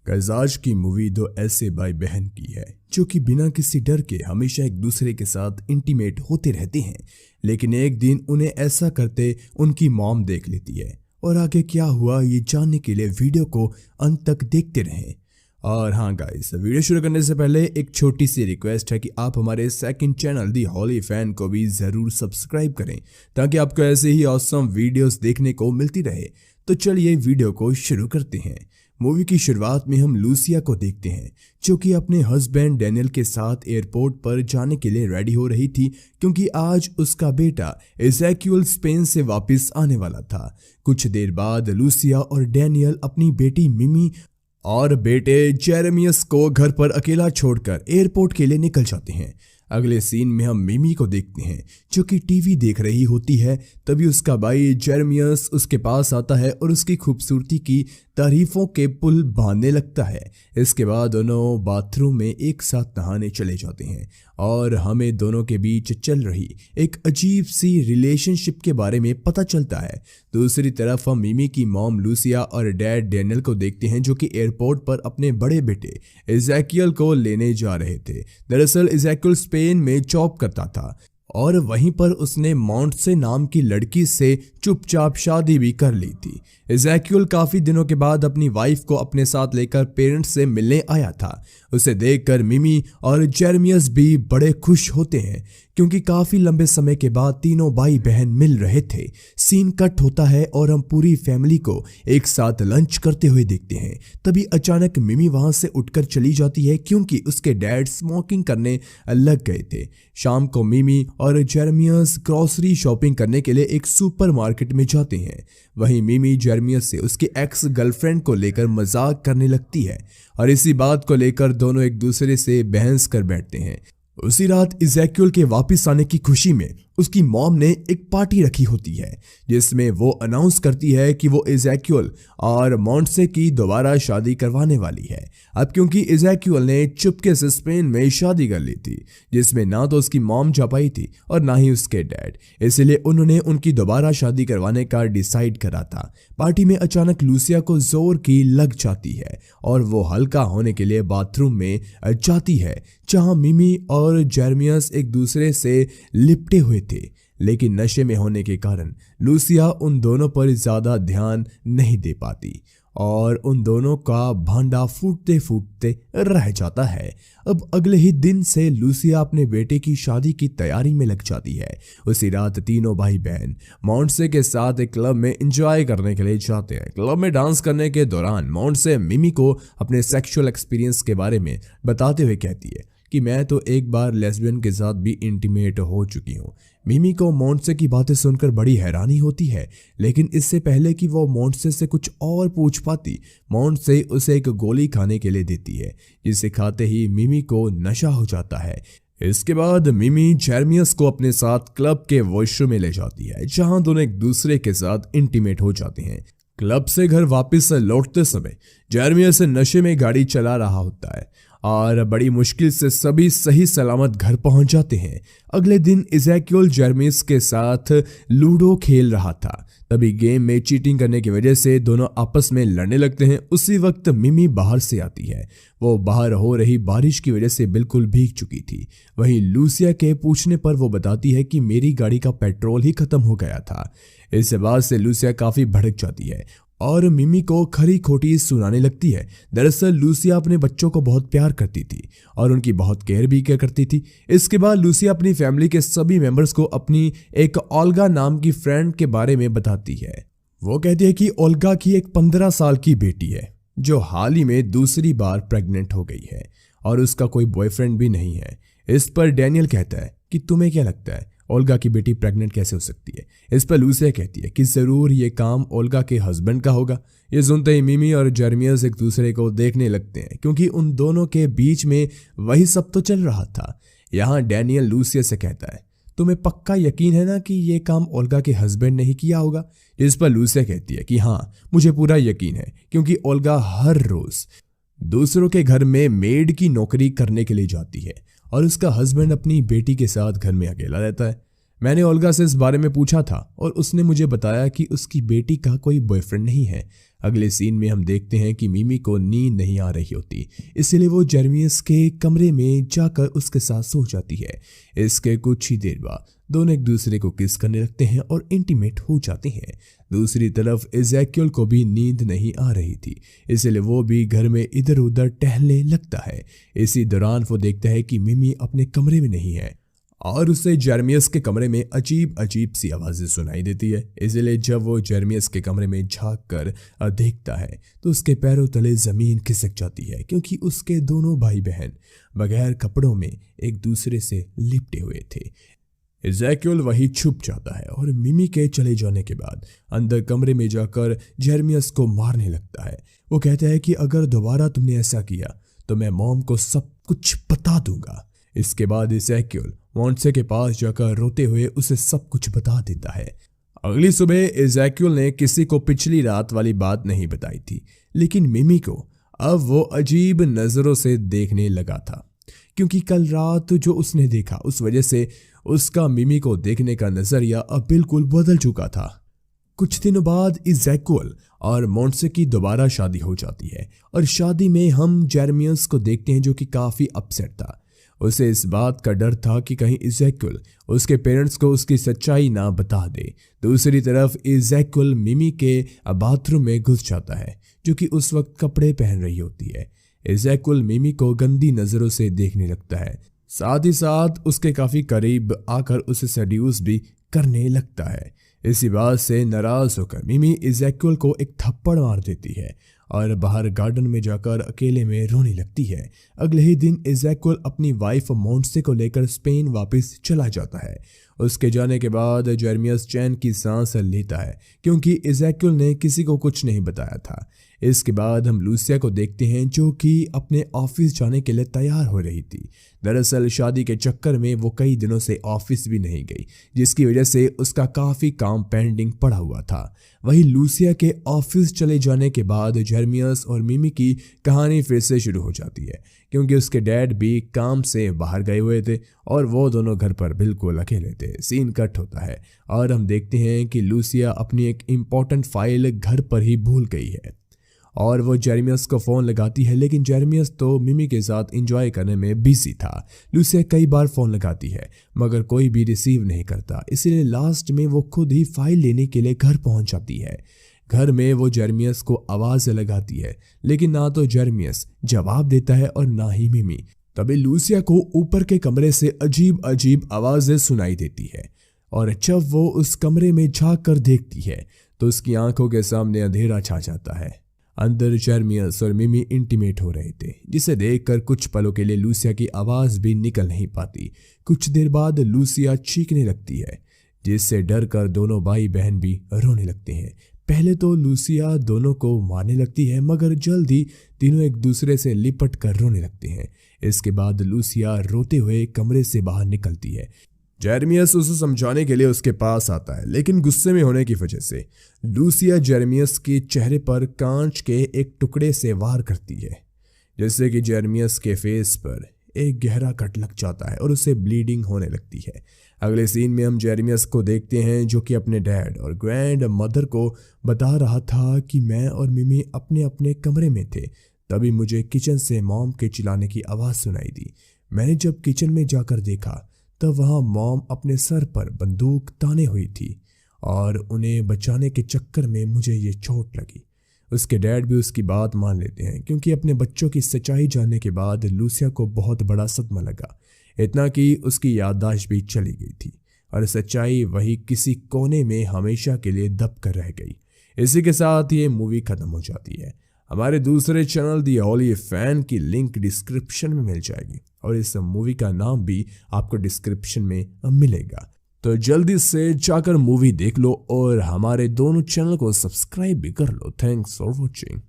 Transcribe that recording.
Guys, आज की movie दो ऐसे भाई बहन की है जो कि बिना किसी डर के हमेशा एक दूसरे के साथ इंटीमेट होते रहते हैं। लेकिन एक दिन उन्हें ऐसा करते उनकी मॉम देख लेती है और आगे क्या हुआ ये जानने के लिए वीडियो को अंत तक देखते रहें। और हाँ गाइस, वीडियो शुरू करने से पहले एक छोटी सी रिक्वेस्ट है कि आप हमारे सेकंड चैनल दी हॉली फैन को भी ज़रूर सब्सक्राइब करें ताकि आपको ऐसे ही ऑसम वीडियोस देखने को मिलती रहे। तो चलिए वीडियो को शुरू करते हैं। मूवी की शुरुआत में हम लूसिया को देखते हैं जो कि अपने हस्बैंड डैनियल के साथ एयरपोर्ट पर जाने के लिए रेडी हो रही थी क्योंकि आज उसका बेटा इज़ेकियल स्पेन से वापस आने वाला था। कुछ देर बाद लूसिया और डैनियल अपनी बेटी मिमी और बेटे जेरेमियस को घर पर अकेला छोड़कर एयरपोर्ट के लिए निकल जाते हैं। अगले सीन में हम मिमी को देखते हैं जो कि टीवी देख रही होती है। तभी उसका भाई जेरेमियस उसके पास आता है और उसकी खूबसूरती की तारीफों के पुल बांधने लगता है। इसके बाद दोनों बाथरूम में एक साथ नहाने चले जाते हैं और हमें दोनों के बीच चल रही एक अजीब सी रिलेशनशिप के बारे में पता चलता है। दूसरी तरफ हम मिमी की मॉम लूसिया और डैड डैनियल को देखते हैं जो कि एयरपोर्ट पर अपने बड़े बेटे इज़ेकियल को लेने जा रहे थे। दरअसल इज़ेकियल स्पेन में जॉब करता था और वहीं पर उसने मॉन्टसे नाम की लड़की से चुपचाप शादी भी कर ली थी। इज़ेकियल काफी दिनों के बाद अपनी वाइफ को अपने साथ लेकर पेरेंट्स से मिलने आया था। उसे देखकर मिमी और जेरेमियस भी बड़े खुश होते हैं क्योंकि काफी लंबे समय के बाद तीनों भाई बहन मिल रहे थे। सीन कट होता है और हम पूरी फैमिली को एक साथ लंच करते हुए देखते हैं। तभी अचानक मिमी वहां से उठकर चली जाती है क्योंकि उसके डैड स्मोकिंग करने लग गए थे। शाम को मिमी और जेरेमियस ग्रोसरी शॉपिंग करने के लिए एक सुपरमार्केट में जाते हैं। वहीं मिमी जेरेमियस से उसके एक्स गर्लफ्रेंड को लेकर मजाक करने लगती है और इसी बात को लेकर दोनों एक दूसरे से बहस कर बैठते हैं। उसी रात इज़ेकियल के वापस आने की खुशी में उसकी मॉम ने एक पार्टी रखी होती है जिसमें वो अनाउंस करती है कि वो इज़ेकियल और मॉन्टसे की दोबारा शादी करवाने वाली है। अब क्योंकि इज़ेकियल ने चुपके से स्पेन में शादी कर ली थी जिसमें ना तो उसकी मॉम जा पाई थी और ना ही उसके डैड, इसलिए उन्होंने उनकी दोबारा शादी करवाने का डिसाइड करा था। पार्टी में अचानक लूसिया को जोर की लग जाती है और वो हल्का होने के लिए बाथरूम में जाती है जहां मिमी और जेरेमियस एक दूसरे से लिपटे हुए थे। लेकिन नशे में होने के कारण लूसिया उन दोनों पर ज्यादा ध्यान नहीं दे पाती और उन दोनों का भांडा फूटते फूटते रह जाता है। अब अगले ही दिन से लूसिया अपने बेटे की शादी की तैयारी में लग जाती है। उसी रात तीनों भाई बहन मॉन्टसे के साथ एक क्लब में एंजॉय करने के लिए जाते हैं। क्लब में डांस करने के दौरान मॉन्टसे मिमी को अपने सेक्सुअल एक्सपीरियंस के बारे में बताते हुए कहती है कि मैं तो एक बार लेस्बियन के साथ भी इंटीमेट हो चुकी हूँ। मिमी को मॉन्टसे की बातें सुनकर बड़ी हैरानी होती है, लेकिन इससे पहले कि वो मॉन्टसे से कुछ और पूछ पाती, मॉन्टसे उसे एक गोली खाने के लिए देती है जिसे खाते ही मिमी को नशा हो जाता है। इसके बाद मिमी जेरेमियस को अपने साथ क्लब के वॉशरूम में ले जाती है जहां दोनों एक दूसरे के साथ इंटीमेट हो जाते हैं। क्लब से घर वापस लौटते समय जेरेमियस नशे में गाड़ी चला रहा होता है और बड़ी मुश्किल से सभी सही सलामत घर पहुंच जाते हैं। अगले दिन इज़ेकियल जेरेमियस के साथ लूडो खेल रहा था। तभी गेम में चीटिंग करने की वजह से दोनों आपस में लड़ने लगते हैं। उसी वक्त मिमी बाहर से आती है। वो बाहर हो रही बारिश की वजह से बिल्कुल भीग चुकी थी। वहीं लूसिया के पूछने पर वो बताती है कि मेरी गाड़ी का पेट्रोल ही खत्म हो गया था। इस बात से लूसिया काफी भड़क जाती है और मिमी को खरी खोटी सुनाने लगती है। दरअसल लूसिया अपने बच्चों को बहुत प्यार करती थी और उनकी बहुत केयर भी किया करती थी। इसके बाद लूसिया अपनी फैमिली के सभी मेंबर्स को अपनी एक ओल्गा नाम की फ्रेंड के बारे में बताती है। वो कहती है कि ओल्गा की एक 15 साल की बेटी है जो हाल ही में दूसरी बार प्रेग्नेंट हो गई है और उसका कोई बॉयफ्रेंड भी नहीं है। इस पर डैनियल कहता है कि तुम्हें क्या लगता है ओल्गा की बेटी प्रेग्नेंट कैसे हो सकती है। इस पर लूसिया कहती है कि जरूर ये काम ओल्गा के हस्बैंड का होगा। ये सुनते ही मिमी और जेरेमियस एक दूसरे को देखने लगते हैं क्योंकि उन दोनों के बीच में वही सब तो चल रहा था। यहाँ डैनियल लूसिया से कहता है तुम्हें पक्का यकीन है ना कि ये काम ओल्गा के हस्बैंड ने ही किया होगा। इस पर लूसिया कहती है कि हाँ, मुझे पूरा यकीन है क्योंकि ओल्गा हर रोज दूसरों के घर में मेड की नौकरी करने के लिए जाती है और उसका हस्बैंड अपनी बेटी के साथ घर में अकेला रहता है। मैंने ओल्गा से इस बारे में पूछा था और उसने मुझे बताया कि उसकी बेटी का कोई बॉयफ्रेंड नहीं है। अगले सीन में हम देखते हैं कि मिमी को नींद नहीं आ रही होती, इसलिए वो जेरेमियस के कमरे में जाकर उसके साथ सो जाती है। इसके कुछ ही देर बाद दोनों एक दूसरे को किस करने लगते हैं और इंटीमेट हो जाते हैं। दूसरी तरफ इज़ेकियल को भी नींद नहीं आ रही थी, इसलिए वो भी घर में इधर उधर टहलने लगता है। इसी दौरान वो देखता है कि मिमी अपने कमरे में नहीं है और उसे जेरेमियस के कमरे में अजीब अजीब सी आवाजें सुनाई देती है। इसलिए जब वो जेरेमियस के कमरे में झांक कर देखता है तो उसके पैरों तले जमीन खिसक जाती है, क्योंकि उसके दोनों भाई बहन बगैर कपड़ों में एक दूसरे से लिपटे हुए थे। इज़ेकियल वही छुप जाता है और मिमी के चले जाने के बाद अंदर कमरे में जाकर जेरेमियस को मारने लगता है। वो कहता है कि अगर दोबारा तुमने ऐसा किया तो मैं मॉम को सब कुछ बता दूंगा। इसके बाद इज़ेकियल मॉन्से के पास जाकर रोते हुए उसे सब कुछ बता देता है। अगली सुबह इज़ेकियल ने किसी को पिछली रात वाली बात नहीं बताई थी, लेकिन मिमी को अब वो अजीब नजरों से देखने लगा था, क्योंकि कल रात जो उसने देखा उस वजह से उसका मिमी को देखने का नजरिया अब बिल्कुल बदल चुका था। कुछ दिनों बाद इज़ेकियल और मॉन्से की दोबारा शादी हो जाती है और शादी में हम जेरेमियस को देखते हैं जो कि काफी अपसेट था। उसे इस बात का डर था कि कहीं इज़ेकियल उसके पेरेंट्स को उसकी सच्चाई ना बता दे। दूसरी तरफ इज़ेकियल मिमी के बाथरूम में घुस जाता है, जो कि उस वक्त कपड़े पहन रही होती है। इज़ेकियल मिमी को गंदी नजरों से देखने लगता है, साथ ही साथ उसके काफी करीब आकर उसे सेड्यूस भी करने लगता है। इसी बात से नाराज होकर मिमी इज़ेकियल को एक थप्पड़ मार देती है और बाहर गार्डन में जाकर अकेले में रोने लगती है। अगले ही दिन इज़ेकियल अपनी वाइफ मॉन्से को लेकर स्पेन वापस चला जाता है। उसके जाने के बाद जेरेमियस चैन की सांस लेता है, क्योंकि इज़ेकियल ने किसी को कुछ नहीं बताया था। इसके बाद हम लूसिया को देखते हैं जो कि अपने ऑफिस जाने के लिए तैयार हो रही थी। दरअसल शादी के चक्कर में वो कई दिनों से ऑफिस भी नहीं गई, जिसकी वजह से उसका काफी काम पेंडिंग पड़ा हुआ था। वहीं लूसिया के ऑफिस चले जाने के बाद जेरेमियस और मिमी की कहानी फिर से शुरू हो जाती है, क्योंकि उसके डैड भी काम से बाहर गए हुए थे और वो दोनों घर पर बिल्कुल अकेले थे। सीन कट होता है और हम देखते हैं कि लूसिया अपनी एक इम्पॉर्टेंट फाइल घर पर ही भूल गई है और वो जेरेमियस को फ़ोन लगाती है, लेकिन जेरेमियस तो मिमी के साथ एंजॉय करने में बिजी था। लूसिया कई बार फ़ोन लगाती है मगर कोई भी रिसीव नहीं करता, इसलिए लास्ट में वो खुद ही फाइल लेने के लिए घर पहुंच जाती है। घर में वो जेरेमियस को आवाज़ लगाती है, लेकिन ना तो जेरेमियस जवाब देता है और ना ही मिमी। तभी लूसिया को ऊपर के कमरे से अजीब अजीब आवाज़ें सुनाई देती है और जब वो उस कमरे में झांक कर देखती है तो उसकी आंखों के सामने अंधेरा छा जाता है। अंदर जेरेमियस और मिमी इंटीमेट हो रहे थे, जिसे देखकर कुछ पलों के लिए लूसिया की आवाज़ भी निकल नहीं पाती। कुछ देर बाद लूसिया चीखने लगती है, जिससे डर कर दोनों भाई बहन भी रोने लगते हैं। पहले तो लूसिया दोनों को मारने लगती है, मगर जल्द ही तीनों एक दूसरे से लिपट कर रोने लगते हैं। इसके बाद लूसिया रोते हुए कमरे से बाहर निकलती है। जेरेमियस उसे समझाने के लिए उसके पास आता है, लेकिन गुस्से में होने की वजह से लूसिया जेरेमियस के चेहरे पर कांच के एक टुकड़े से वार करती है, जिससे कि जेरेमियस के फेस पर एक गहरा कट लग जाता है और उसे ब्लीडिंग होने लगती है। अगले सीन में हम जेरेमियस को देखते हैं जो कि अपने डैड और ग्रैंड मदर को बता रहा था कि मैं और मिमी अपने अपने कमरे में थे। तभी मुझे किचन से मॉम के चिल्लाने की आवाज़ सुनाई दी। मैंने जब किचन में जाकर देखा तब वहाँ मॉम अपने सर पर बंदूक ताने हुई थी और उन्हें बचाने के चक्कर में मुझे ये चोट लगी। उसके डैड भी उसकी बात मान लेते हैं, क्योंकि अपने बच्चों की सच्चाई जानने के बाद लूसिया को बहुत बड़ा सदमा लगा, इतना कि उसकी याददाश्त भी चली गई थी और सच्चाई वही किसी कोने में हमेशा के लिए दब कर रह गई। इसी के साथ ये मूवी खत्म हो जाती है। हमारे दूसरे चैनल दी होली फैन की लिंक डिस्क्रिप्शन में मिल जाएगी और इस मूवी का नाम भी आपको डिस्क्रिप्शन में मिलेगा, तो जल्दी से जाकर मूवी देख लो और हमारे दोनों चैनल को सब्सक्राइब भी कर लो। Thanks for watching.